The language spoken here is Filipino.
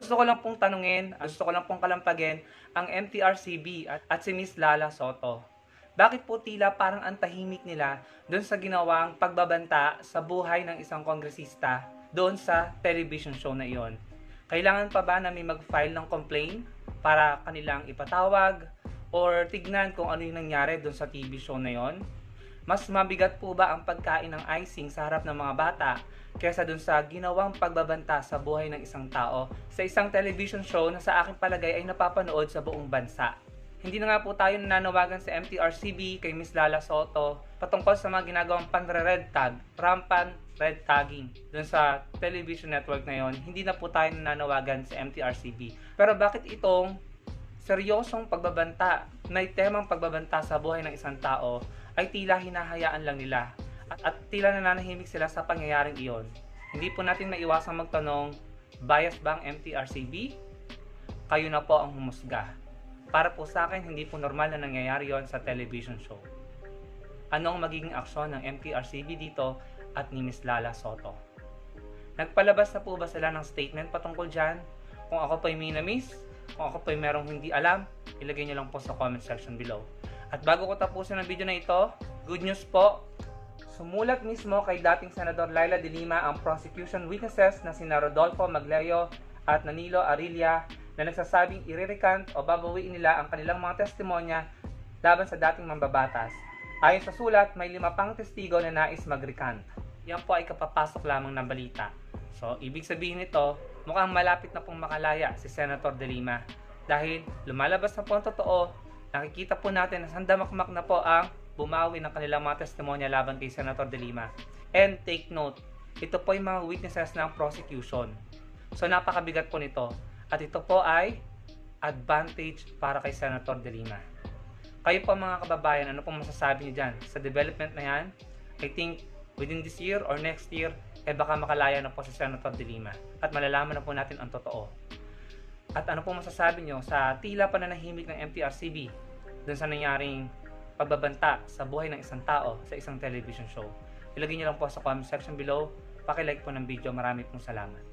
Gusto ko lang pong tanungin, gusto ko lang pong kalampagin ang MTRCB at si Miss Lala Soto. Bakit po tila parang ang tahimik nila doon sa ginawang pagbabanta sa buhay ng isang kongresista doon sa television show na iyon? Kailangan pa ba na may mag-file ng complaint para kanilang ipatawag or tignan kung ano yung nangyari doon sa TV show na iyon? Mas mabigat po ba ang pagkain ng icing sa harap ng mga bata kaysa dun sa ginawang pagbabanta sa buhay ng isang tao sa isang television show na sa aking palagay ay napapanood sa buong bansa? Hindi na nga po tayo nananawagan sa MTRCB kay Miss Lala Soto patungkol sa mga ginagawang panre-red tag, rampant red tagging dun sa television network na yon. Hindi na po tayo nananawagan sa MTRCB. Pero bakit itong seryosong pagbabanta, may temang pagbabanta sa buhay ng isang tao ay tila hinahayaan lang nila at tila nananahimik sila sa pangyayaring iyon? Hindi po natin maiwasang magtanong, bias ba ang MTRCB? Kayo na po ang humusga. Para po sa akin, hindi po normal na nangyayari yon sa television show. Ano ang magiging aksyon ng MTRCB dito at ni Miss Lala Soto? Nagpalabas na po ba sila ng statement patungkol dyan? Kung ako po'y minamis, kung ako po'y merong hindi alam, ilagay nyo lang po sa comment section below. At bago ko tapusin ang video na ito, good news po, sumulat mismo kay dating Senador Laila de Lima ang prosecution witnesses na sina Rodolfo Magleo at Nanilo Arilla na nagsasabing i-recant o babawiin nila ang kanilang mga testimonya laban sa dating mambabatas. Ayon sa sulat, may 5 pang testigo na nais mag-recant. Yan po ay kapapasok lamang ng balita. So, ibig sabihin nito, mukhang malapit na pong makalaya si Senator de Lima. Dahil lumalabas na po ang totoo, nakikita po natin na sandamakmak na po ang bumawi ng kanilang mga testimonya laban kay Senator de Lima. And take note, ito po yung mga witnesses ng prosecution. So, napakabigat po nito. At ito po ay advantage para kay Senator de Lima. Kayo po mga kababayan, ano pong masasabi niyo dyan sa development na yan? I think within this year or next year, baka makalaya na po si Senator de Lima at malalaman na po natin ang totoo. At ano pong masasabi nyo sa tila pananahimik ng MTRCB dun sa nangyaring pagbabanta sa buhay ng isang tao sa isang television show? Ilagay nyo lang po sa comment section below. Paki-like po ng video. Marami pong salamat.